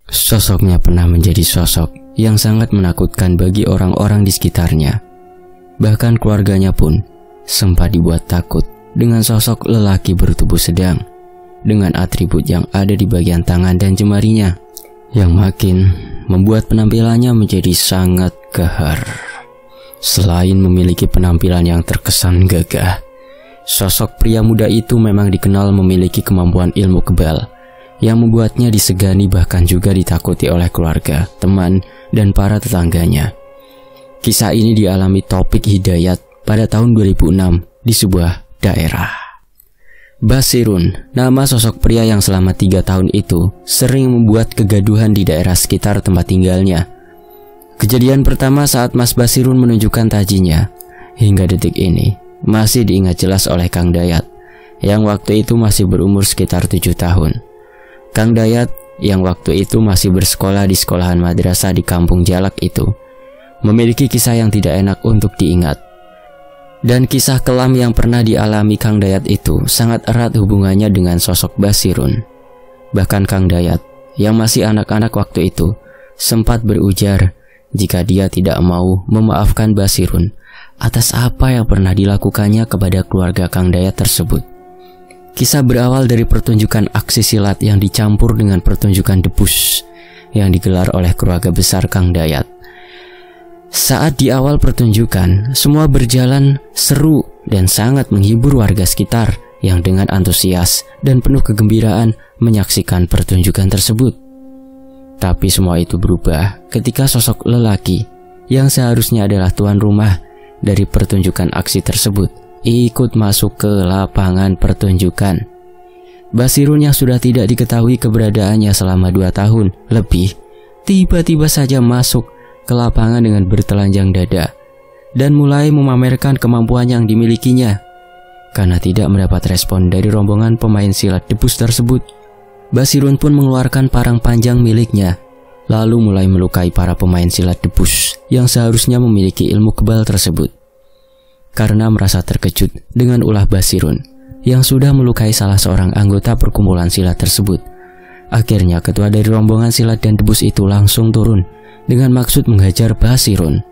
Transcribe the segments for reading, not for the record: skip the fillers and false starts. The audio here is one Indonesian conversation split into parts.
Sosoknya pernah menjadi sosok yang sangat menakutkan bagi orang-orang di sekitarnya. Bahkan keluarganya pun sempat dibuat takut dengan sosok lelaki bertubuh sedang, dengan atribut yang ada di bagian tangan dan jemarinya, yang makin membuat penampilannya menjadi sangat gahar. Selain memiliki penampilan yang terkesan gagah, sosok pria muda itu memang dikenal memiliki kemampuan ilmu kebal yang membuatnya disegani bahkan juga ditakuti oleh keluarga, teman, dan para tetangganya. Kisah ini dialami Taufik Hidayat pada tahun 2006 di sebuah daerah. Basirun, nama sosok pria yang selama 3 tahun itu sering membuat kegaduhan di daerah sekitar tempat tinggalnya. Kejadian pertama saat Mas Basirun menunjukkan tajinya, hingga detik ini masih diingat jelas oleh Kang Dayat, yang waktu itu masih berumur sekitar 7 tahun. Kang Dayat yang waktu itu masih bersekolah di sekolahan madrasah di kampung Jalak itu memiliki kisah yang tidak enak untuk diingat. Dan kisah kelam yang pernah dialami Kang Dayat itu sangat erat hubungannya dengan sosok Basirun. Bahkan Kang Dayat yang masih anak-anak waktu itu sempat berujar jika dia tidak mau memaafkan Basirun atas apa yang pernah dilakukannya kepada keluarga Kang Dayat tersebut. Kisah berawal dari pertunjukan aksi silat yang dicampur dengan pertunjukan debus yang digelar oleh keluarga besar Kang Dayat. Saat di awal pertunjukan, semua berjalan seru dan sangat menghibur warga sekitar yang dengan antusias dan penuh kegembiraan menyaksikan pertunjukan tersebut. Tapi semua itu berubah ketika sosok lelaki yang seharusnya adalah tuan rumah dari pertunjukan aksi tersebut ikut masuk ke lapangan pertunjukan. Basirun yang sudah tidak diketahui keberadaannya selama 2 tahun lebih, tiba-tiba saja masuk ke lapangan dengan bertelanjang dada dan mulai memamerkan kemampuan yang dimilikinya. Karena tidak mendapat respon dari rombongan pemain silat debus tersebut, Basirun pun mengeluarkan parang panjang miliknya, lalu mulai melukai para pemain silat debus yang seharusnya memiliki ilmu kebal tersebut. Karena merasa terkejut dengan ulah Basirun yang sudah melukai salah seorang anggota perkumpulan silat tersebut, akhirnya ketua dari rombongan silat dan debus itu langsung turun dengan maksud menghajar Basirun.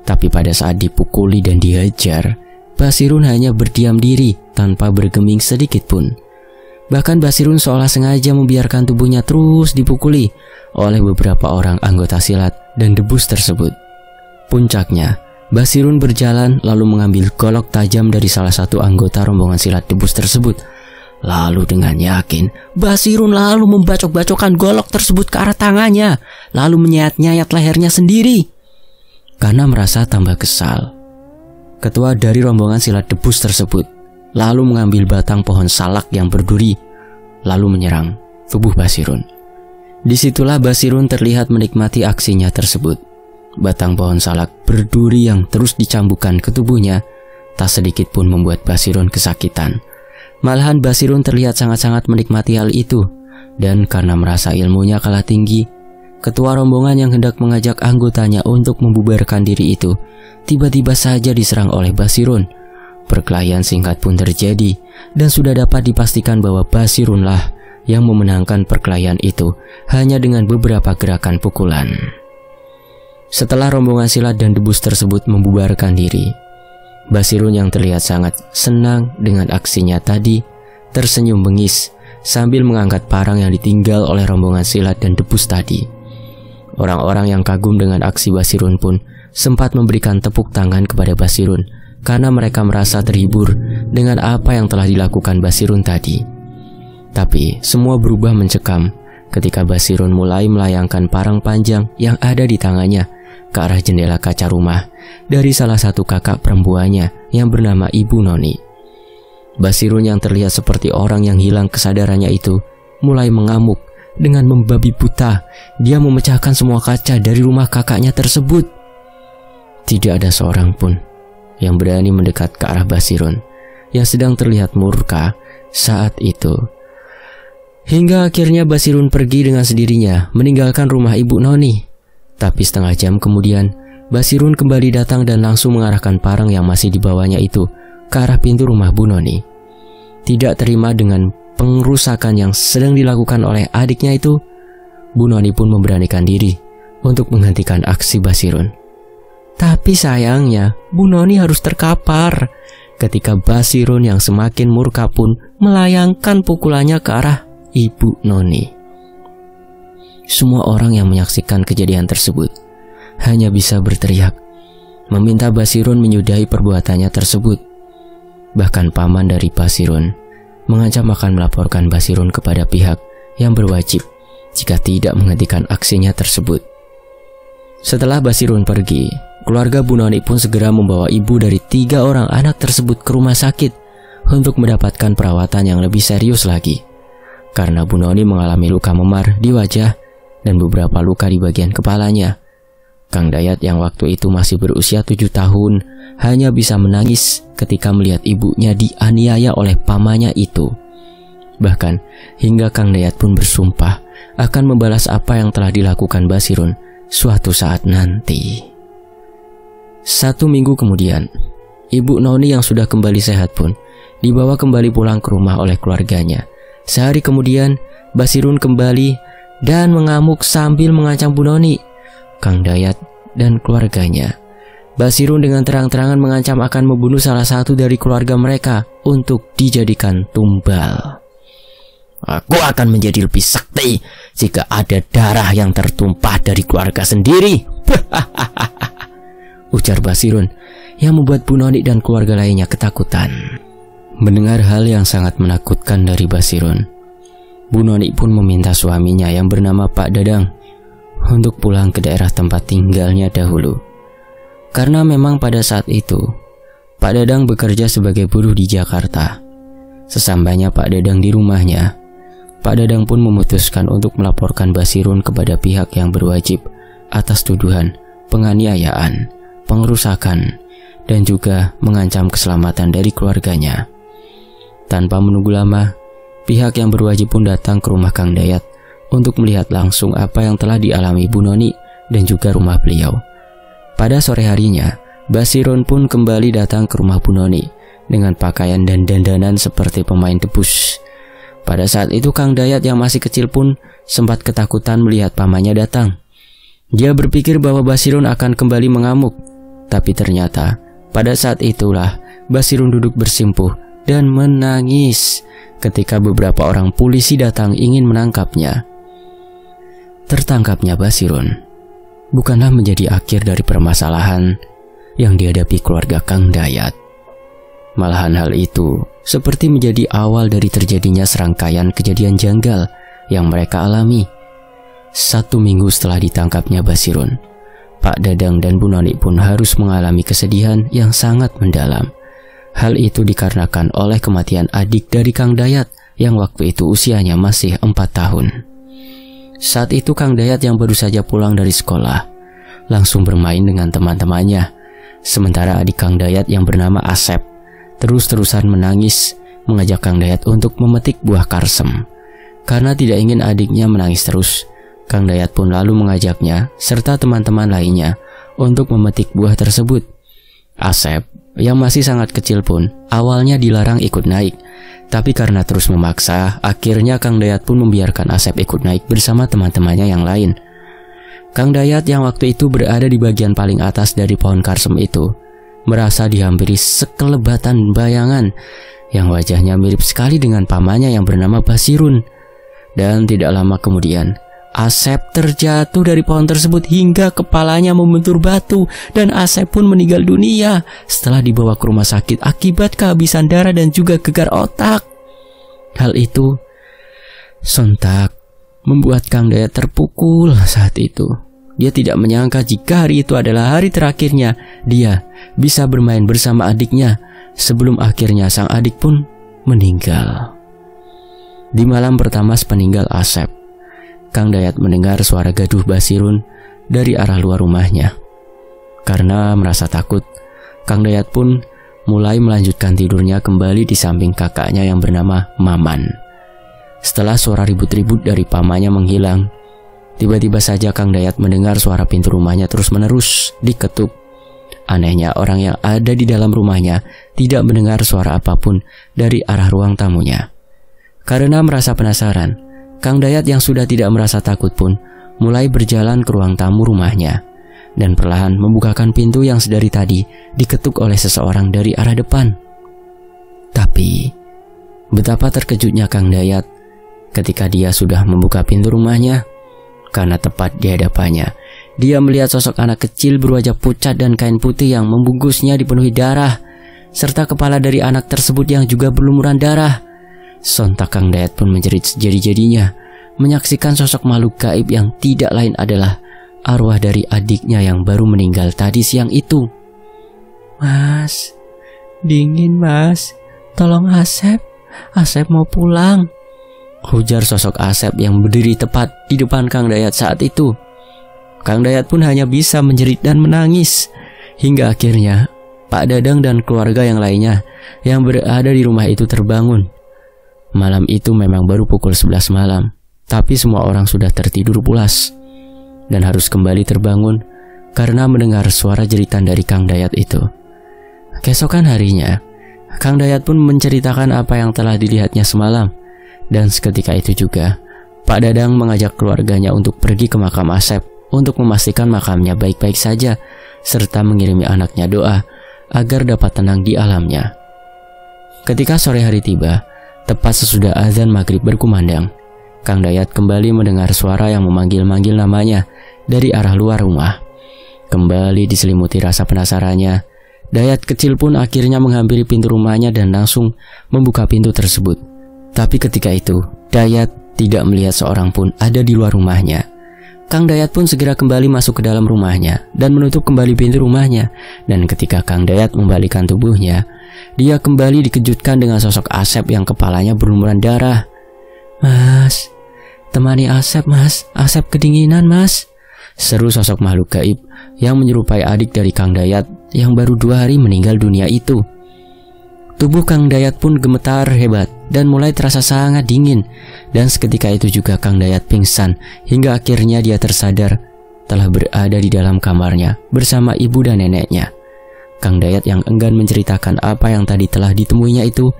Tapi pada saat dipukuli dan dihajar, Basirun hanya berdiam diri tanpa bergeming sedikit pun. Bahkan Basirun seolah sengaja membiarkan tubuhnya terus dipukuli oleh beberapa orang anggota silat dan debus tersebut. Puncaknya, Basirun berjalan lalu mengambil golok tajam dari salah satu anggota rombongan silat debus tersebut. Lalu dengan yakin, Basirun lalu membacok-bacokkan golok tersebut ke arah tangannya, lalu menyayat-nyayat lehernya sendiri. Karena merasa tambah kesal, ketua dari rombongan silat debus tersebut lalu mengambil batang pohon salak yang berduri, lalu menyerang tubuh Basirun. Disitulah Basirun terlihat menikmati aksinya tersebut. Batang pohon salak berduri yang terus dicambukkan ke tubuhnya tak sedikit pun membuat Basirun kesakitan. Malahan Basirun terlihat sangat-sangat menikmati hal itu. Dan karena merasa ilmunya kalah tinggi, ketua rombongan yang hendak mengajak anggotanya untuk membubarkan diri itu tiba-tiba saja diserang oleh Basirun. Perkelahian singkat pun terjadi dan sudah dapat dipastikan bahwa Basirunlah yang memenangkan perkelahian itu hanya dengan beberapa gerakan pukulan. Setelah rombongan silat dan debus tersebut membubarkan diri, Basirun yang terlihat sangat senang dengan aksinya tadi tersenyum bengis sambil mengangkat parang yang ditinggal oleh rombongan silat dan debus tadi. Orang-orang yang kagum dengan aksi Basirun pun sempat memberikan tepuk tangan kepada Basirun karena mereka merasa terhibur dengan apa yang telah dilakukan Basirun tadi. Tapi semua berubah mencekam ketika Basirun mulai melayangkan parang panjang yang ada di tangannya ke arah jendela kaca rumah dari salah satu kakak perempuannya yang bernama Ibu Noni. Basirun yang terlihat seperti orang yang hilang kesadarannya itu mulai mengamuk dengan membabi buta. Dia memecahkan semua kaca dari rumah kakaknya tersebut. Tidak ada seorang pun yang berani mendekat ke arah Basirun yang sedang terlihat murka saat itu. Hingga akhirnya Basirun pergi dengan sendirinya meninggalkan rumah Ibu Noni. Tapi setengah jam kemudian Basirun kembali datang dan langsung mengarahkan parang yang masih dibawanya itu ke arah pintu rumah Bu Noni. Tidak terima dengan pengerusakan yang sedang dilakukan oleh adiknya itu, Bu Noni pun memberanikan diri untuk menghentikan aksi Basirun. Tapi sayangnya, Bu Noni harus terkapar ketika Basirun yang semakin murka pun melayangkan pukulannya ke arah Ibu Noni. Semua orang yang menyaksikan kejadian tersebut hanya bisa berteriak, meminta Basirun menyudahi perbuatannya tersebut. Bahkan paman dari Basirun mengancam akan melaporkan Basirun kepada pihak yang berwajib jika tidak menghentikan aksinya tersebut. Setelah Basirun pergi, keluarga Bu Noni pun segera membawa ibu dari 3 orang anak tersebut ke rumah sakit untuk mendapatkan perawatan yang lebih serius lagi. Karena Bu Noni mengalami luka memar di wajah dan beberapa luka di bagian kepalanya. Kang Dayat yang waktu itu masih berusia 7 tahun hanya bisa menangis ketika melihat ibunya dianiaya oleh pamannya itu. Bahkan hingga Kang Dayat pun bersumpah akan membalas apa yang telah dilakukan Basirun suatu saat nanti. 1 minggu kemudian, Ibu Noni yang sudah kembali sehat pun dibawa kembali pulang ke rumah oleh keluarganya. Sehari kemudian, Basirun kembali dan mengamuk sambil mengancam Bu Noni, Kang Dayat, dan keluarganya. Basirun dengan terang-terangan mengancam akan membunuh salah satu dari keluarga mereka untuk dijadikan tumbal. Aku akan menjadi lebih sakti jika ada darah yang tertumpah dari keluarga sendiri. Ujar Basirun yang membuat Bu Noni dan keluarga lainnya ketakutan. Mendengar hal yang sangat menakutkan dari Basirun, Bu Noni pun meminta suaminya yang bernama Pak Dadang untuk pulang ke daerah tempat tinggalnya dahulu. Karena memang pada saat itu, Pak Dadang bekerja sebagai buruh di Jakarta. Sesampainya Pak Dadang di rumahnya, Pak Dadang pun memutuskan untuk melaporkan Basirun kepada pihak yang berwajib atas tuduhan penganiayaan, pengerusakan, dan juga mengancam keselamatan dari keluarganya. Tanpa menunggu lama, pihak yang berwajib pun datang ke rumah Kang Dayat untuk melihat langsung apa yang telah dialami Bu Noni dan juga rumah beliau. Pada sore harinya, Basirun pun kembali datang ke rumah Bu Noni dengan pakaian dan dandanan seperti pemain debus. Pada saat itu Kang Dayat yang masih kecil pun sempat ketakutan melihat pamannya datang. Dia berpikir bahwa Basirun akan kembali mengamuk, tapi ternyata pada saat itulah Basirun duduk bersimpuh dan menangis ketika beberapa orang polisi datang ingin menangkapnya. Tertangkapnya Basirun bukanlah menjadi akhir dari permasalahan yang dihadapi keluarga Kang Dayat. Malahan hal itu seperti menjadi awal dari terjadinya serangkaian kejadian janggal yang mereka alami. 1 minggu setelah ditangkapnya Basirun, Pak Dadang dan Bu Noni pun harus mengalami kesedihan yang sangat mendalam. Hal itu dikarenakan oleh kematian adik dari Kang Dayat yang waktu itu usianya masih 4 tahun. Saat itu Kang Dayat yang baru saja pulang dari sekolah langsung bermain dengan teman-temannya. Sementara adik Kang Dayat yang bernama Asep terus-terusan menangis mengajak Kang Dayat untuk memetik buah karsem. Karena tidak ingin adiknya menangis terus, Kang Dayat pun lalu mengajaknya serta teman-teman lainnya untuk memetik buah tersebut. Asep yang masih sangat kecil pun awalnya dilarang ikut naik, tapi karena terus memaksa, akhirnya Kang Dayat pun membiarkan Asep ikut naik bersama teman-temannya yang lain. Kang Dayat yang waktu itu berada di bagian paling atas dari pohon karsem itu merasa dihampiri sekelebatan bayangan yang wajahnya mirip sekali dengan pamannya yang bernama Basirun. Dan tidak lama kemudian, Asep terjatuh dari pohon tersebut hingga kepalanya membentur batu dan Asep pun meninggal dunia setelah dibawa ke rumah sakit akibat kehabisan darah dan juga gegar otak. Hal itu sontak membuat Kang Dayat terpukul saat itu. Dia tidak menyangka jika hari itu adalah hari terakhirnya dia bisa bermain bersama adiknya sebelum akhirnya sang adik pun meninggal. Di malam pertama sepeninggal Asep, Kang Dayat mendengar suara gaduh Basirun dari arah luar rumahnya. Karena merasa takut, Kang Dayat pun mulai melanjutkan tidurnya kembali di samping kakaknya yang bernama Maman. Setelah suara ribut-ribut dari pamannya menghilang, tiba-tiba saja Kang Dayat mendengar suara pintu rumahnya terus-menerus diketuk. Anehnya, orang yang ada di dalam rumahnya tidak mendengar suara apapun dari arah ruang tamunya. Karena merasa penasaran, Kang Dayat yang sudah tidak merasa takut pun mulai berjalan ke ruang tamu rumahnya dan perlahan membukakan pintu yang sedari tadi diketuk oleh seseorang dari arah depan. Tapi betapa terkejutnya Kang Dayat ketika dia sudah membuka pintu rumahnya, karena tepat di hadapannya dia melihat sosok anak kecil berwajah pucat dan kain putih yang membungkusnya dipenuhi darah, serta kepala dari anak tersebut yang juga berlumuran darah. Sontak Kang Dayat pun menjerit sejadi-jadinya menyaksikan sosok makhluk gaib yang tidak lain adalah arwah dari adiknya yang baru meninggal tadi siang itu. "Mas, dingin mas, tolong Asep mau pulang," ujar sosok Asep yang berdiri tepat di depan Kang Dayat saat itu. Kang Dayat pun hanya bisa menjerit dan menangis, hingga akhirnya Pak Dadang dan keluarga yang lainnya yang berada di rumah itu terbangun. Malam itu memang baru pukul 11 malam, tapi semua orang sudah tertidur pulas dan harus kembali terbangun karena mendengar suara jeritan dari Kang Dayat itu. Keesokan harinya, Kang Dayat pun menceritakan apa yang telah dilihatnya semalam, dan seketika itu juga Pak Dadang mengajak keluarganya untuk pergi ke makam Asep untuk memastikan makamnya baik-baik saja, serta mengirimi anaknya doa agar dapat tenang di alamnya. Ketika sore hari tiba, tepat sesudah azan maghrib berkumandang, Kang Dayat kembali mendengar suara yang memanggil-manggil namanya dari arah luar rumah. Kembali diselimuti rasa penasarannya, Dayat kecil pun akhirnya menghampiri pintu rumahnya dan langsung membuka pintu tersebut. Tapi ketika itu, Dayat tidak melihat seorang pun ada di luar rumahnya. Kang Dayat pun segera kembali masuk ke dalam rumahnya dan menutup kembali pintu rumahnya. Dan ketika Kang Dayat membalikkan tubuhnya, dia kembali dikejutkan dengan sosok Asep yang kepalanya berlumuran darah. "Mas, temani Asep mas, Asep kedinginan mas," seru sosok makhluk gaib yang menyerupai adik dari Kang Dayat yang baru 2 hari meninggal dunia itu. Tubuh Kang Dayat pun gemetar hebat dan mulai terasa sangat dingin, dan seketika itu juga Kang Dayat pingsan hingga akhirnya dia tersadar telah berada di dalam kamarnya bersama ibu dan neneknya. Kang Dayat yang enggan menceritakan apa yang tadi telah ditemuinya itu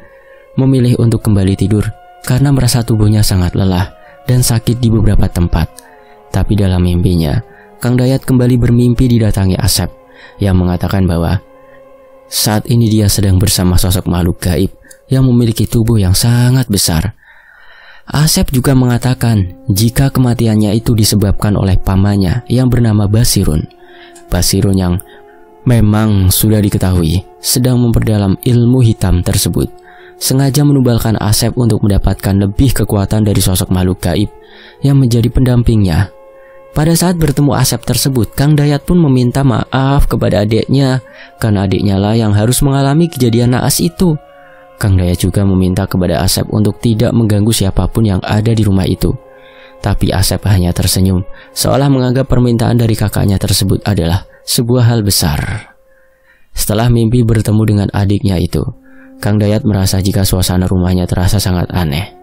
memilih untuk kembali tidur karena merasa tubuhnya sangat lelah dan sakit di beberapa tempat. Tapi dalam mimpinya, Kang Dayat kembali bermimpi didatangi Asep yang mengatakan bahwa saat ini dia sedang bersama sosok makhluk gaib yang memiliki tubuh yang sangat besar. Asep juga mengatakan jika kematiannya itu disebabkan oleh pamannya yang bernama Basirun. Basirun yang memang sudah diketahui sedang memperdalam ilmu hitam tersebut, sengaja menumbalkan Asep untuk mendapatkan lebih kekuatan dari sosok makhluk gaib yang menjadi pendampingnya. Pada saat bertemu Asep tersebut, Kang Dayat pun meminta maaf kepada adiknya karena adiknya lah yang harus mengalami kejadian naas itu. Kang Dayat juga meminta kepada Asep untuk tidak mengganggu siapapun yang ada di rumah itu. Tapi Asep hanya tersenyum, seolah menganggap permintaan dari kakaknya tersebut adalah sebuah hal besar. Setelah mimpi bertemu dengan adiknya itu, Kang Dayat merasa jika suasana rumahnya terasa sangat aneh.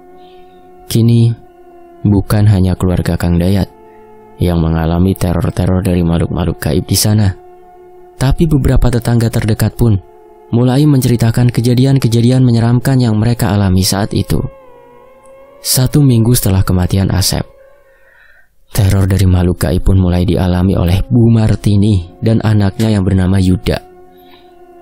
Kini, bukan hanya keluarga Kang Dayat yang mengalami teror-teror dari makhluk-makhluk gaib di sana, tapi beberapa tetangga terdekat pun mulai menceritakan kejadian-kejadian menyeramkan yang mereka alami saat itu. 1 minggu setelah kematian Asep, teror dari makhluk gaib pun mulai dialami oleh Bu Martini dan anaknya yang bernama Yuda.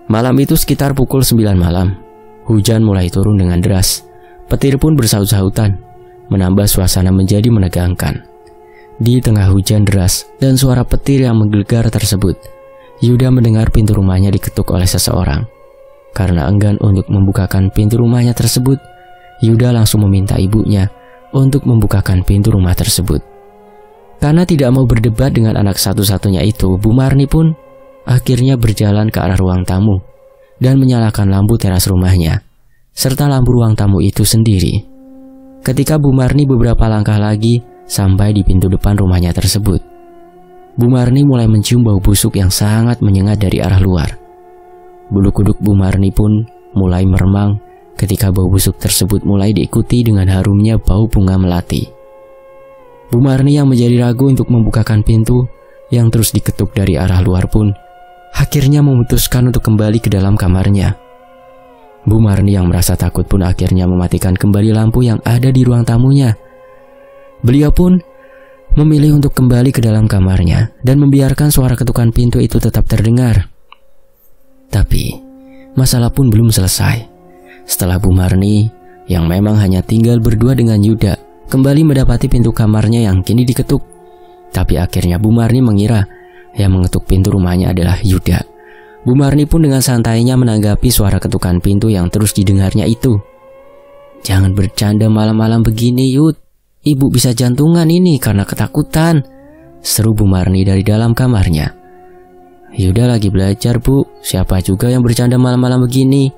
Malam itu sekitar pukul 9 malam, hujan mulai turun dengan deras. Petir pun bersaut-sautan, menambah suasana menjadi menegangkan. Di tengah hujan deras dan suara petir yang menggelegar tersebut, Yuda mendengar pintu rumahnya diketuk oleh seseorang. Karena enggan untuk membukakan pintu rumahnya tersebut, Yuda langsung meminta ibunya untuk membukakan pintu rumah tersebut. Karena tidak mau berdebat dengan anak satu-satunya itu, Bu Marni pun akhirnya berjalan ke arah ruang tamu dan menyalakan lampu teras rumahnya, serta lampu ruang tamu itu sendiri. Ketika Bu Marni beberapa langkah lagi sampai di pintu depan rumahnya tersebut, Bu Marni mulai mencium bau busuk yang sangat menyengat dari arah luar. Bulu kuduk Bu Marni pun mulai meremang ketika bau busuk tersebut mulai diikuti dengan harumnya bau bunga melati. Bu Marni yang menjadi ragu untuk membukakan pintu yang terus diketuk dari arah luar pun akhirnya memutuskan untuk kembali ke dalam kamarnya. Bu Marni yang merasa takut pun akhirnya mematikan kembali lampu yang ada di ruang tamunya. Beliau pun memilih untuk kembali ke dalam kamarnya dan membiarkan suara ketukan pintu itu tetap terdengar. Tapi masalah pun belum selesai. Setelah Bu Marni yang memang hanya tinggal berdua dengan Yuda kembali mendapati pintu kamarnya yang kini diketuk. Tapi akhirnya Bu Marni mengira yang mengetuk pintu rumahnya adalah Yuda. Bu Marni pun dengan santainya menanggapi suara ketukan pintu yang terus didengarnya itu. "Jangan bercanda malam-malam begini, Yud. Ibu bisa jantungan ini karena ketakutan," seru Bu Marni dari dalam kamarnya. "Yuda lagi belajar, Bu. Siapa juga yang bercanda malam-malam begini?"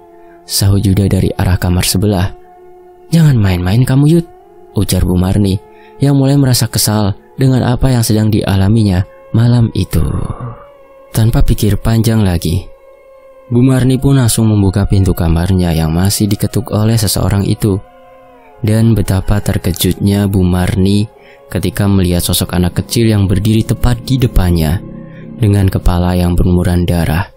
sahut Yuda dari arah kamar sebelah. "Jangan main-main kamu, Yud," ujar Bu Marni yang mulai merasa kesal dengan apa yang sedang dialaminya malam itu. Tanpa pikir panjang lagi, Bu Marni pun langsung membuka pintu kamarnya yang masih diketuk oleh seseorang itu. Dan betapa terkejutnya Bu Marni ketika melihat sosok anak kecil yang berdiri tepat di depannya dengan kepala yang berlumuran darah.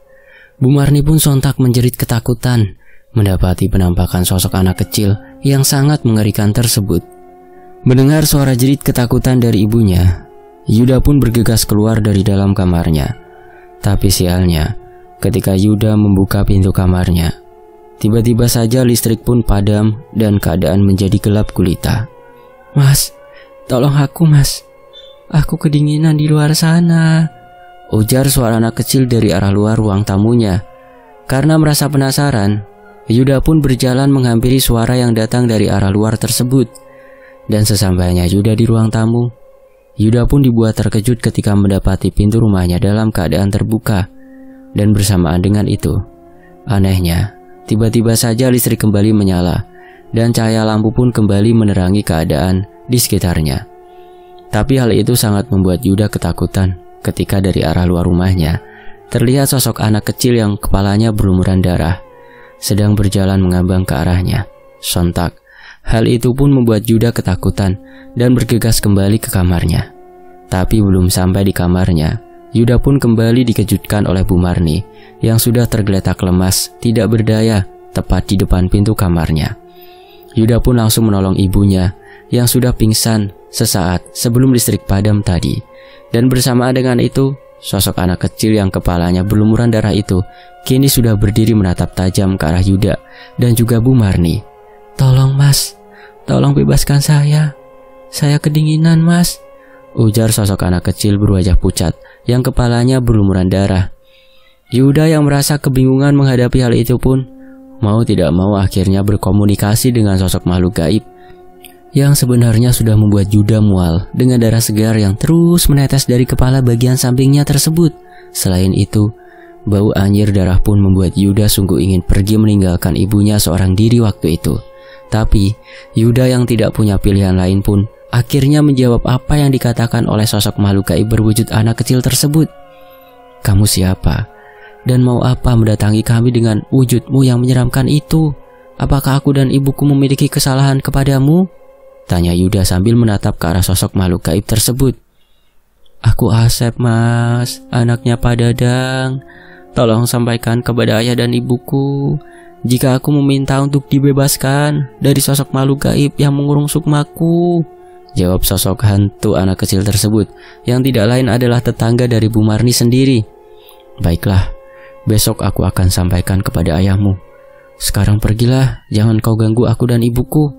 Bu Marni pun sontak menjerit ketakutan mendapati penampakan sosok anak kecil yang sangat mengerikan tersebut. Mendengar suara jerit ketakutan dari ibunya, Yuda pun bergegas keluar dari dalam kamarnya. Tapi sialnya, ketika Yuda membuka pintu kamarnya, tiba-tiba saja listrik pun padam dan keadaan menjadi gelap gulita. "Mas, tolong aku, Mas. Aku kedinginan di luar sana," ujar suara anak kecil dari arah luar ruang tamunya. Karena merasa penasaran, Yuda pun berjalan menghampiri suara yang datang dari arah luar tersebut. Dan sesampainya Yuda di ruang tamu, Yuda pun dibuat terkejut ketika mendapati pintu rumahnya dalam keadaan terbuka. Dan bersamaan dengan itu, anehnya, tiba-tiba saja listrik kembali menyala dan cahaya lampu pun kembali menerangi keadaan di sekitarnya. Tapi hal itu sangat membuat Yuda ketakutan ketika dari arah luar rumahnya terlihat sosok anak kecil yang kepalanya berlumuran darah sedang berjalan mengambang ke arahnya. Sontak, hal itu pun membuat Yuda ketakutan dan bergegas kembali ke kamarnya. Tapi belum sampai di kamarnya, Yuda pun kembali dikejutkan oleh Bu Marni yang sudah tergeletak lemas, tidak berdaya, tepat di depan pintu kamarnya. Yuda pun langsung menolong ibunya yang sudah pingsan sesaat sebelum listrik padam tadi. Dan bersamaan dengan itu, sosok anak kecil yang kepalanya berlumuran darah itu kini sudah berdiri menatap tajam ke arah Yuda dan juga Bu Marni. "Tolong, Mas. Tolong bebaskan saya. Saya kedinginan, Mas," ujar sosok anak kecil berwajah pucat yang kepalanya berlumuran darah. Yuda yang merasa kebingungan menghadapi hal itu pun mau tidak mau akhirnya berkomunikasi dengan sosok makhluk gaib yang sebenarnya sudah membuat Yuda mual dengan darah segar yang terus menetes dari kepala bagian sampingnya tersebut. Selain itu, bau anyir darah pun membuat Yuda sungguh ingin pergi meninggalkan ibunya seorang diri waktu itu. Tapi Yuda yang tidak punya pilihan lain pun akhirnya menjawab apa yang dikatakan oleh sosok makhluk gaib berwujud anak kecil tersebut. "Kamu siapa? Dan mau apa mendatangi kami dengan wujudmu yang menyeramkan itu? Apakah aku dan ibuku memiliki kesalahan kepadamu?" tanya Yuda sambil menatap ke arah sosok makhluk gaib tersebut. "Aku Asep, Mas, anaknya Pak Dadang. Tolong sampaikan kepada ayah dan ibuku jika aku meminta untuk dibebaskan dari sosok makhluk gaib yang mengurung sukmaku," jawab sosok hantu anak kecil tersebut yang tidak lain adalah tetangga dari Bu Marni sendiri. "Baiklah, besok aku akan sampaikan kepada ayahmu. Sekarang pergilah, jangan kau ganggu aku dan ibuku,"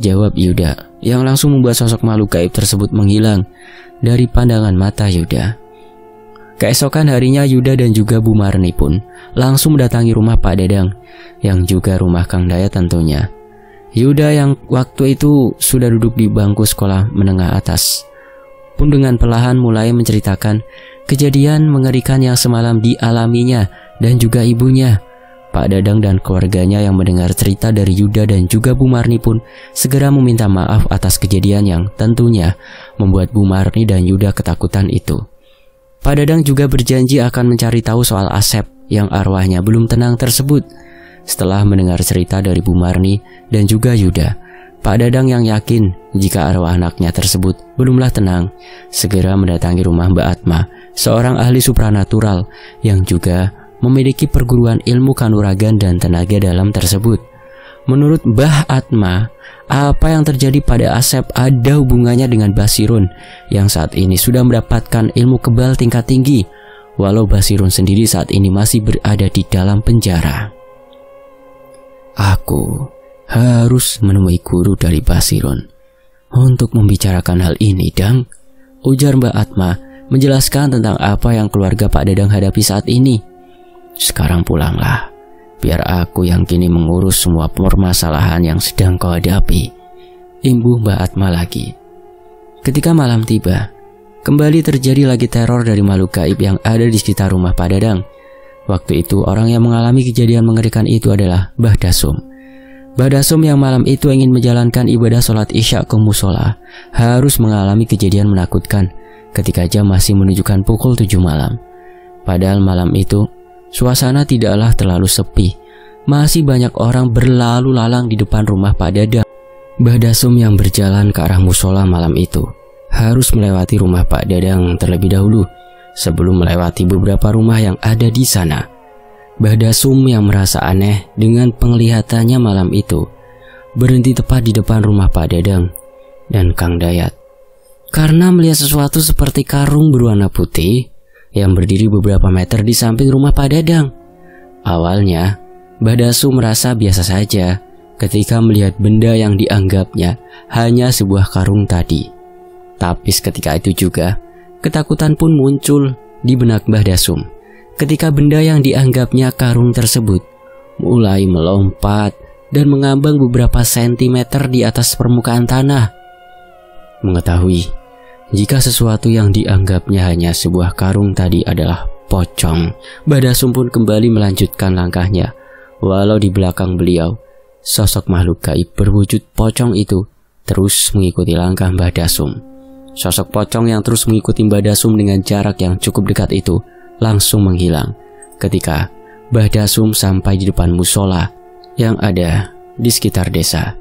jawab Yuda yang langsung membuat sosok makhluk gaib tersebut menghilang dari pandangan mata Yuda. Keesokan harinya Yuda dan juga Bu Marni pun langsung mendatangi rumah Pak Dadang yang juga rumah Kang Dayat tentunya. Yuda yang waktu itu sudah duduk di bangku sekolah menengah atas pun dengan perlahan mulai menceritakan kejadian mengerikan yang semalam dialaminya dan juga ibunya. Pak Dadang dan keluarganya yang mendengar cerita dari Yuda dan juga Bu Marni pun segera meminta maaf atas kejadian yang tentunya membuat Bu Marni dan Yuda ketakutan itu. Pak Dadang juga berjanji akan mencari tahu soal Asep yang arwahnya belum tenang tersebut. Setelah mendengar cerita dari Bu Marni dan juga Yuda, Pak Dadang yang yakin jika arwah anaknya tersebut belumlah tenang, segera mendatangi rumah Mbak Atma, seorang ahli supranatural yang juga memiliki perguruan ilmu kanuragan dan tenaga dalam tersebut. Menurut Mbah Atma, apa yang terjadi pada Asep ada hubungannya dengan Basirun yang saat ini sudah mendapatkan ilmu kebal tingkat tinggi, walau Basirun sendiri saat ini masih berada di dalam penjara. Aku harus menemui guru dari Basirun untuk membicarakan hal ini, Dang, ujar Mbak Atma menjelaskan tentang apa yang keluarga Pak Dadang hadapi saat ini. Sekarang pulanglah, biar aku yang kini mengurus semua permasalahan yang sedang kau hadapi, imbuh Mbak Atma lagi. Ketika malam tiba, kembali terjadi lagi teror dari makhluk gaib yang ada di sekitar rumah Pak Dadang. Waktu itu orang yang mengalami kejadian mengerikan itu adalah Mbah Dasum. Mbah Dasum yang malam itu ingin menjalankan ibadah sholat isya ke musola harus mengalami kejadian menakutkan ketika jam masih menunjukkan pukul 7 malam. Padahal malam itu suasana tidaklah terlalu sepi. Masih banyak orang berlalu lalang di depan rumah Pak Dadang. Mbah Dasum yang berjalan ke arah musola malam itu harus melewati rumah Pak Dadang terlebih dahulu sebelum melewati beberapa rumah yang ada di sana. Mbah Dasum yang merasa aneh dengan penglihatannya malam itu berhenti tepat di depan rumah Pak Dadang dan Kang Dayat karena melihat sesuatu seperti karung berwarna putih yang berdiri beberapa meter di samping rumah Pak Dadang. Awalnya Mbah Dasum merasa biasa saja ketika melihat benda yang dianggapnya hanya sebuah karung tadi. Tapi seketika itu juga ketakutan pun muncul di benak Mbah Dasum ketika benda yang dianggapnya karung tersebut mulai melompat dan mengambang beberapa sentimeter di atas permukaan tanah. Mengetahui jika sesuatu yang dianggapnya hanya sebuah karung tadi adalah pocong, Mbah Dasum pun kembali melanjutkan langkahnya. Walau di belakang beliau, sosok makhluk gaib berwujud pocong itu terus mengikuti langkah Mbah Dasum. Sosok pocong yang terus mengikuti Mbah Dasum dengan jarak yang cukup dekat itu langsung menghilang ketika Mbah Dasum sampai di depan musola yang ada di sekitar desa.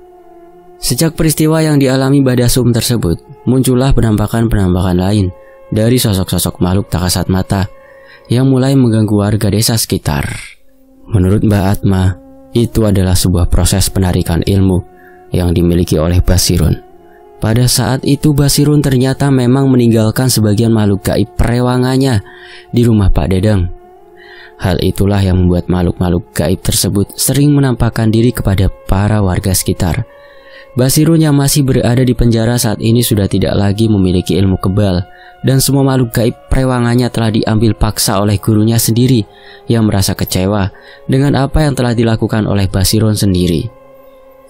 Sejak peristiwa yang dialami Mbah Dasum tersebut, muncullah penampakan-penampakan lain dari sosok-sosok makhluk tak kasat mata yang mulai mengganggu warga desa sekitar. Menurut Mbak Atma, itu adalah sebuah proses penarikan ilmu yang dimiliki oleh Basirun. Pada saat itu Basirun ternyata memang meninggalkan sebagian makhluk gaib perewangannya di rumah Pak Dadang. Hal itulah yang membuat makhluk-makhluk gaib tersebut sering menampakkan diri kepada para warga sekitar. Basirun yang masih berada di penjara saat ini sudah tidak lagi memiliki ilmu kebal, dan semua makhluk gaib perewangannya telah diambil paksa oleh gurunya sendiri yang merasa kecewa dengan apa yang telah dilakukan oleh Basirun sendiri.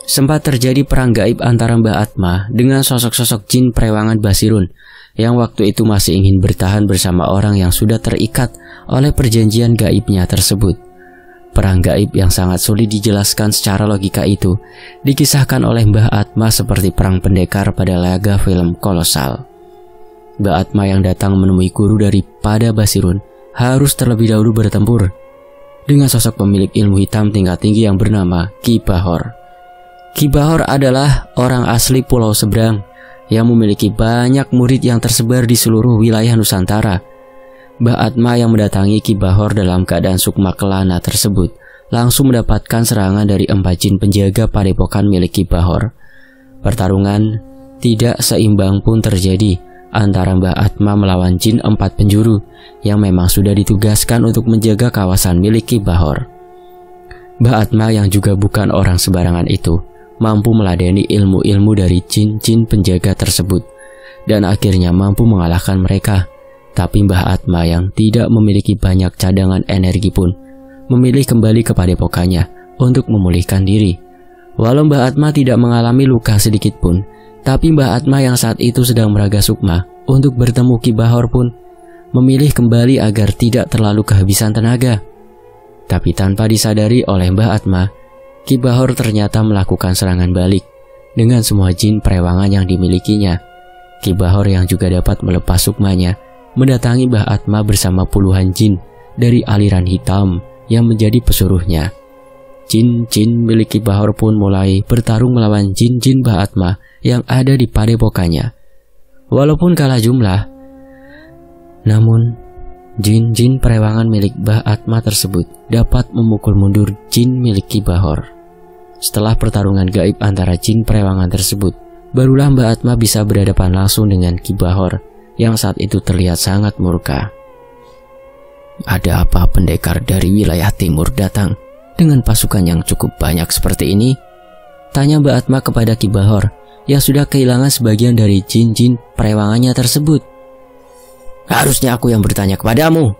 Sempat terjadi perang gaib antara Mbak Atma dengan sosok-sosok jin perewangan Basirun yang waktu itu masih ingin bertahan bersama orang yang sudah terikat oleh perjanjian gaibnya tersebut. Perang gaib yang sangat sulit dijelaskan secara logika itu dikisahkan oleh Mbah Atma seperti perang pendekar pada laga film kolosal. Mbak Atma yang datang menemui guru daripada Basirun harus terlebih dahulu bertempur dengan sosok pemilik ilmu hitam tingkat tinggi yang bernama Ki Bahor. Ki Bahor adalah orang asli Pulau Seberang yang memiliki banyak murid yang tersebar di seluruh wilayah Nusantara. Mbah Atma yang mendatangi Ki Bahor dalam keadaan sukma kelana tersebut langsung mendapatkan serangan dari 4 jin penjaga padepokan milik Ki Bahor. Pertarungan tidak seimbang pun terjadi antara Mbah Atma melawan jin 4 penjuru yang memang sudah ditugaskan untuk menjaga kawasan milik Ki Bahor. Mbah Atma yang juga bukan orang sembarangan itu mampu meladeni ilmu-ilmu dari jin-jin penjaga tersebut dan akhirnya mampu mengalahkan mereka. Tapi Mbah Atma yang tidak memiliki banyak cadangan energi pun memilih kembali ke padepokannya untuk memulihkan diri. Walau Mbah Atma tidak mengalami luka sedikit pun, tapi Mbah Atma yang saat itu sedang meraga sukma untuk bertemu Ki Bahor pun memilih kembali agar tidak terlalu kehabisan tenaga. Tapi tanpa disadari oleh Mbah Atma, Ki Bahor ternyata melakukan serangan balik dengan semua jin perewangan yang dimilikinya. Ki Bahor yang juga dapat melepas sukmanya mendatangi Mbah Atma bersama puluhan jin dari aliran hitam yang menjadi pesuruhnya. jin-jin milik Ki Bahor pun mulai bertarung melawan jin-jin Mbah Atma yang ada di padepokannya. Walaupun kalah jumlah, namun jin-jin perewangan milik Mbah Atma tersebut dapat memukul mundur jin milik Ki Bahor. Setelah pertarungan gaib antara jin perewangan tersebut, barulah Mbah Atma bisa berhadapan langsung dengan Ki Bahor yang saat itu terlihat sangat murka. Ada apa pendekar dari wilayah timur datang dengan pasukan yang cukup banyak seperti ini? Tanya Mbah Atma kepada Ki Bahor yang sudah kehilangan sebagian dari jin-jin perewangannya tersebut. Harusnya aku yang bertanya kepadamu.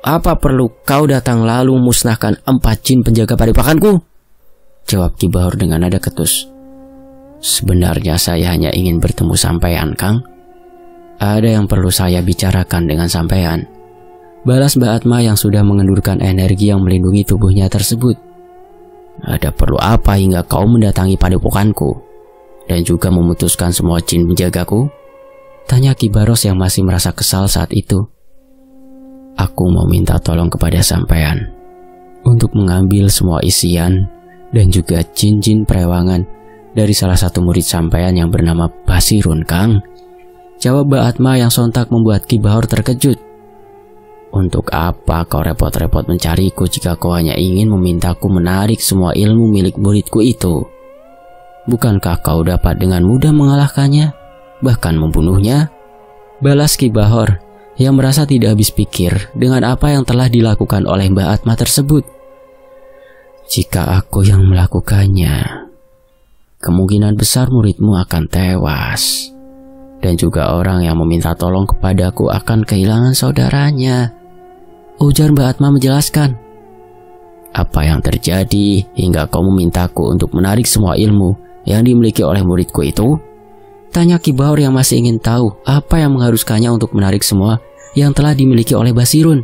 Apa perlu kau datang lalu musnahkan 4 jin penjaga padepokanku? Jawab Ki Bahor dengan nada ketus. Sebenarnya saya hanya ingin bertemu sampean, Kang. Ada yang perlu saya bicarakan dengan sampean. Balas Mbah Atma yang sudah mengendurkan energi yang melindungi tubuhnya tersebut. Ada perlu apa hingga kau mendatangi padepokanku dan juga memutuskan semua jin penjagaku? Tanya Ki Baros yang masih merasa kesal saat itu. Aku mau minta tolong kepada sampean untuk mengambil semua isian dan juga jin-jin perewangan dari salah satu murid sampean yang bernama Basirun, Kang. Jawab Mbah Atma yang sontak membuat Ki Bahor terkejut. Untuk apa kau repot-repot mencariku jika kau hanya ingin memintaku menarik semua ilmu milik muridku itu? Bukankah kau dapat dengan mudah mengalahkannya, bahkan membunuhnya? Balas Ki Bahor yang merasa tidak habis pikir dengan apa yang telah dilakukan oleh Mbah Atma tersebut. Jika aku yang melakukannya, kemungkinan besar muridmu akan tewas. Dan juga orang yang meminta tolong kepadaku akan kehilangan saudaranya. Ujar Mbah Atma menjelaskan. Apa yang terjadi hingga kau memintaku untuk menarik semua ilmu yang dimiliki oleh muridku itu? Tanya Ki Bahor yang masih ingin tahu apa yang mengharuskannya untuk menarik semua yang telah dimiliki oleh Basirun.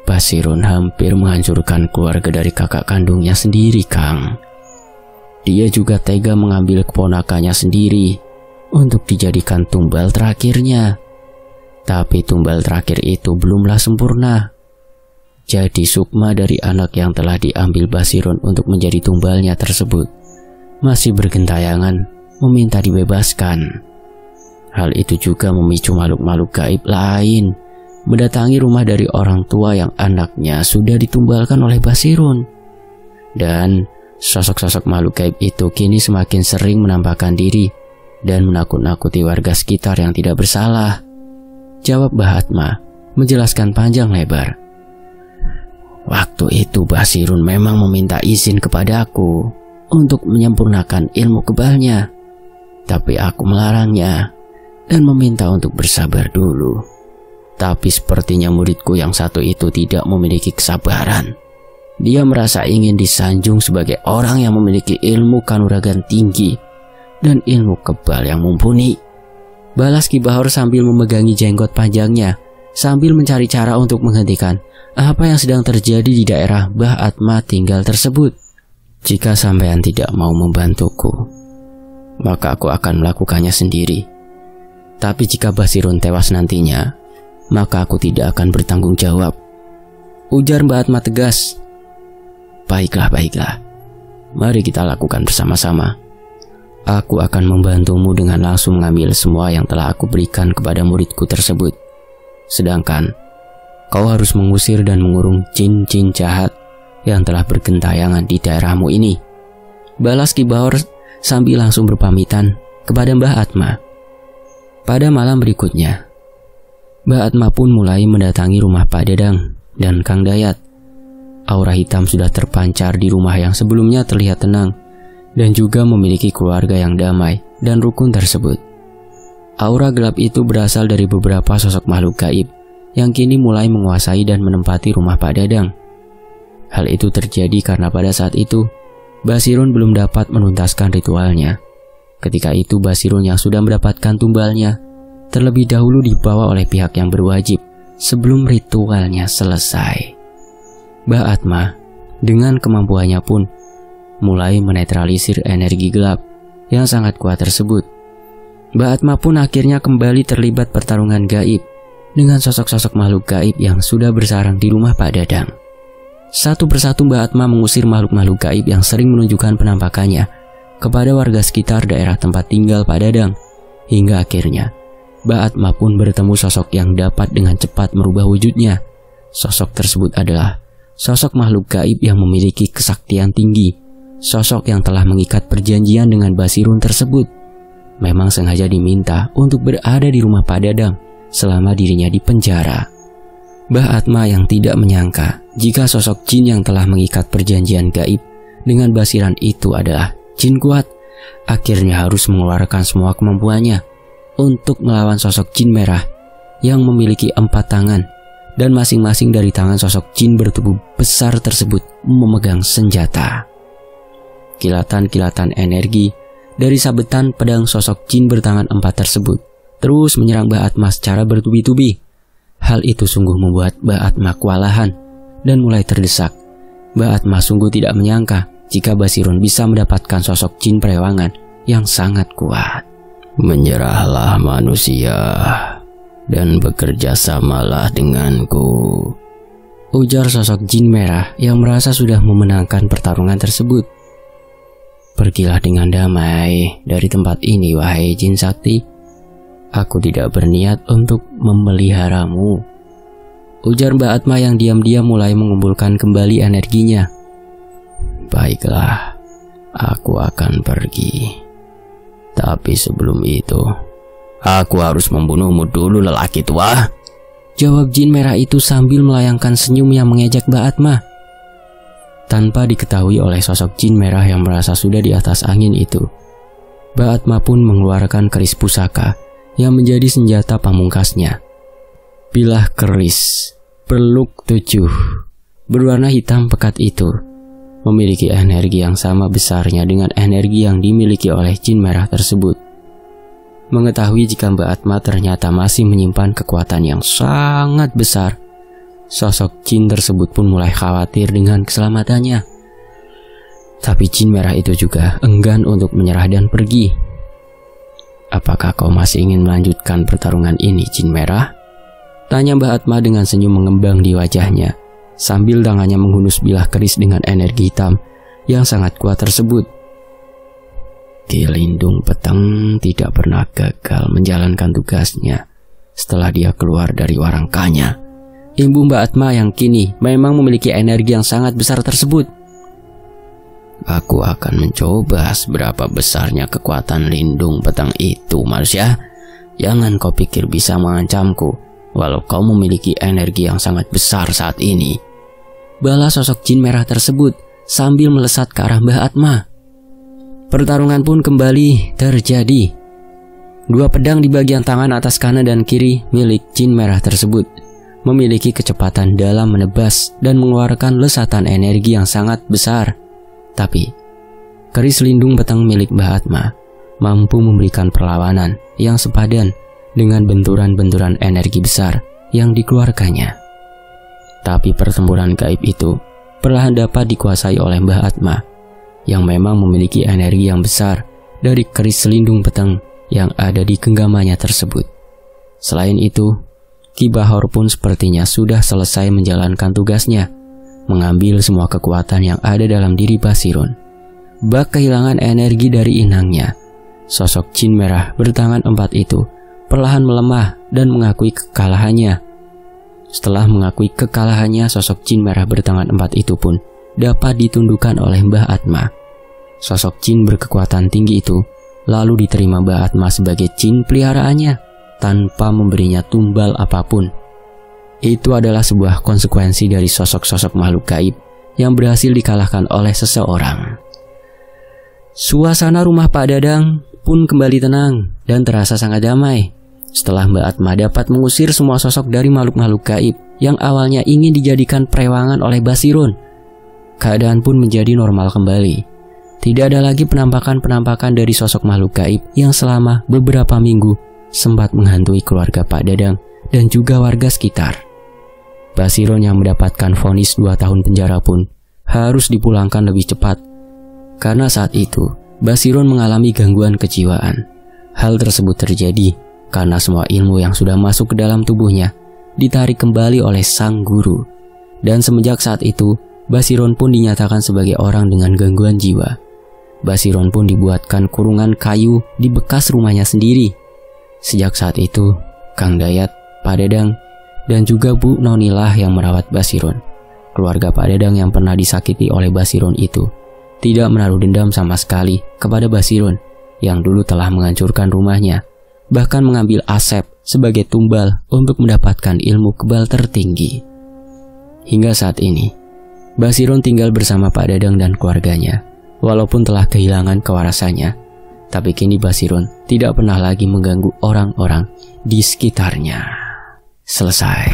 Basirun hampir menghancurkan keluarga dari kakak kandungnya sendiri, Kang. Dia juga tega mengambil keponakannya sendiri untuk dijadikan tumbal terakhirnya. Tapi tumbal terakhir itu belumlah sempurna. Jadi sukma dari anak yang telah diambil Basirun untuk menjadi tumbalnya tersebut masih bergentayangan meminta dibebaskan. Hal itu juga memicu makhluk-makhluk gaib lain mendatangi rumah dari orang tua yang anaknya sudah ditumbalkan oleh Basirun. Dan sosok-sosok makhluk gaib itu kini semakin sering menampakkan diri dan menakut-nakuti warga sekitar yang tidak bersalah. Jawab Mbah Atma menjelaskan panjang lebar. Waktu itu Basirun memang meminta izin kepadaku untuk menyempurnakan ilmu kebalnya, tapi aku melarangnya dan meminta untuk bersabar dulu. Tapi sepertinya muridku yang satu itu tidak memiliki kesabaran. Dia merasa ingin disanjung sebagai orang yang memiliki ilmu kanuragan tinggi dan ilmu kebal yang mumpuni. Balas Ki Bahor sambil memegangi jenggot panjangnya, sambil mencari cara untuk menghentikan apa yang sedang terjadi di daerah Mbah Atma tinggal tersebut. Jika sampean tidak mau membantuku, maka aku akan melakukannya sendiri. Tapi jika Basirun tewas nantinya, maka aku tidak akan bertanggung jawab. Ujar Mbah Atma tegas. Baiklah, baiklah. Mari kita lakukan bersama-sama. Aku akan membantumu dengan langsung mengambil semua yang telah aku berikan kepada muridku tersebut. Sedangkan kau harus mengusir dan mengurung jin-jin jahat yang telah bergentayangan di daerahmu ini. Balas Ki Bahor sambil langsung berpamitan kepada Mbah Atma. Pada malam berikutnya, Mbah Atma pun mulai mendatangi rumah Pak Dadang dan Kang Dayat. Aura hitam sudah terpancar di rumah yang sebelumnya terlihat tenang dan juga memiliki keluarga yang damai dan rukun tersebut. Aura gelap itu berasal dari beberapa sosok makhluk gaib yang kini mulai menguasai dan menempati rumah Pak Dadang. Hal itu terjadi karena pada saat itu Basirun belum dapat menuntaskan ritualnya. Ketika itu Basirun yang sudah mendapatkan tumbalnya terlebih dahulu dibawa oleh pihak yang berwajib sebelum ritualnya selesai. Mbah Atma dengan kemampuannya pun mulai menetralisir energi gelap yang sangat kuat tersebut. Mbah Atma pun akhirnya kembali terlibat pertarungan gaib dengan sosok-sosok makhluk gaib yang sudah bersarang di rumah Pak Dadang. Satu persatu Mbak Atma mengusir makhluk-makhluk gaib yang sering menunjukkan penampakannya kepada warga sekitar daerah tempat tinggal Pak Dadang. Hingga akhirnya Mbak Atma pun bertemu sosok yang dapat dengan cepat merubah wujudnya. Sosok tersebut adalah sosok makhluk gaib yang memiliki kesaktian tinggi. Sosok yang telah mengikat perjanjian dengan Basirun tersebut memang sengaja diminta untuk berada di rumah Pak Dadang selama dirinya di penjara. Mbah Atma yang tidak menyangka jika sosok jin yang telah mengikat perjanjian gaib dengan Basiran itu adalah jin kuat, akhirnya harus mengeluarkan semua kemampuannya untuk melawan sosok jin merah yang memiliki 4 tangan, dan masing-masing dari tangan sosok jin bertubuh besar tersebut memegang senjata. Kilatan-kilatan energi dari sabetan pedang sosok jin bertangan 4 tersebut terus menyerang Mbah Atma secara bertubi-tubi. Hal itu sungguh membuat Mbah Atma kewalahan dan mulai terdesak. Mbah Atma sungguh tidak menyangka jika Basirun bisa mendapatkan sosok jin perewangan yang sangat kuat. Menyerahlah manusia dan bekerja samalah denganku, ujar sosok jin merah yang merasa sudah memenangkan pertarungan tersebut. Pergilah dengan damai dari tempat ini, wahai jin sakti. Aku tidak berniat untuk memeliharamu, ujar Mbak Atma yang diam-diam mulai mengumpulkan kembali energinya. Baiklah, aku akan pergi. Tapi sebelum itu, aku harus membunuhmu dulu, lelaki tua, jawab jin merah itu sambil melayangkan senyum yang mengejek Mbak Atma. Tanpa diketahui oleh sosok jin merah yang merasa sudah di atas angin itu, Mbak Atma pun mengeluarkan keris pusaka yang menjadi senjata pamungkasnya. Bilah keris berluk 7 berwarna hitam pekat itu memiliki energi yang sama besarnya dengan energi yang dimiliki oleh jin merah tersebut. Mengetahui jika Mbak Atma ternyata masih menyimpan kekuatan yang sangat besar, sosok jin tersebut pun mulai khawatir dengan keselamatannya. Tapi jin merah itu juga enggan untuk menyerah dan pergi. Apakah kau masih ingin melanjutkan pertarungan ini, jin merah? Tanya Mbah Atma dengan senyum mengembang di wajahnya, sambil tangannya menghunus bilah keris dengan energi hitam yang sangat kuat tersebut. Ki Lindung Peteng tidak pernah gagal menjalankan tugasnya setelah dia keluar dari warangkanya, imbu Mbah Atma yang kini memang memiliki energi yang sangat besar tersebut. Aku akan mencoba seberapa besarnya kekuatan Lindung Peteng itu, manusia. Jangan kau pikir bisa mengancamku, walau kau memiliki energi yang sangat besar saat ini, balas sosok jin merah tersebut sambil melesat ke arah Mbah Atma. Pertarungan pun kembali terjadi. 2 pedang di bagian tangan atas kanan dan kiri milik jin merah tersebut memiliki kecepatan dalam menebas dan mengeluarkan lesatan energi yang sangat besar. Tapi keris Lindung Peteng milik Mbah Atma mampu memberikan perlawanan yang sepadan dengan benturan-benturan energi besar yang dikeluarkannya. Tapi pertempuran gaib itu perlahan dapat dikuasai oleh Mbah Atma yang memang memiliki energi yang besar dari keris Lindung Peteng yang ada di genggamannya tersebut. Selain itu, Ki Bahor pun sepertinya sudah selesai menjalankan tugasnya, mengambil semua kekuatan yang ada dalam diri Basirun. Bak kehilangan energi dari inangnya. Sosok jin merah bertangan 4 itu perlahan melemah dan mengakui kekalahannya. Setelah mengakui kekalahannya, sosok jin merah bertangan 4 itu pun dapat ditundukkan oleh Mbah Atma. Sosok jin berkekuatan tinggi itu lalu diterima Mbah Atma sebagai jin peliharaannya tanpa memberinya tumbal apapun. Itu adalah sebuah konsekuensi dari sosok-sosok makhluk gaib yang berhasil dikalahkan oleh seseorang. Suasana rumah Pak Dadang pun kembali tenang dan terasa sangat damai. Setelah Mbak Atma dapat mengusir semua sosok dari makhluk-makhluk gaib yang awalnya ingin dijadikan perewangan oleh Basirun, keadaan pun menjadi normal kembali. Tidak ada lagi penampakan-penampakan dari sosok makhluk gaib yang selama beberapa minggu sempat menghantui keluarga Pak Dadang dan juga warga sekitar. Basirun yang mendapatkan vonis 2 tahun penjara pun harus dipulangkan lebih cepat, karena saat itu Basirun mengalami gangguan kejiwaan. Hal tersebut terjadi karena semua ilmu yang sudah masuk ke dalam tubuhnya ditarik kembali oleh sang guru. Dan semenjak saat itu, Basiron pun dinyatakan sebagai orang dengan gangguan jiwa. Basiron pun dibuatkan kurungan kayu di bekas rumahnya sendiri. Sejak saat itu, Kang Dayat, Pak Dadang, dan juga Bu Nonilah yang merawat Basiron. Keluarga Pak Dadang yang pernah disakiti oleh Basiron itu tidak menaruh dendam sama sekali kepada Basiron yang dulu telah menghancurkan rumahnya, bahkan mengambil Asep sebagai tumbal untuk mendapatkan ilmu kebal tertinggi. Hingga saat ini, Basiron tinggal bersama Pak Dadang dan keluarganya. Walaupun telah kehilangan kewarasannya, tapi kini Basiron tidak pernah lagi mengganggu orang-orang di sekitarnya. Selesai.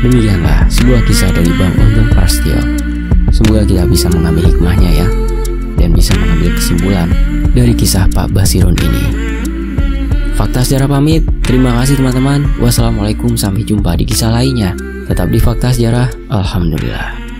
Demikianlah sebuah kisah dari Bang Untung Prastio. Semoga kita bisa mengambil hikmahnya ya, dan bisa mengambil kesimpulan dari kisah Pak Basiron ini. Fakta Sejarah pamit. Terima kasih teman-teman. Wassalamualaikum, sampai jumpa di kisah lainnya. Tetap di Fakta Sejarah. Alhamdulillah.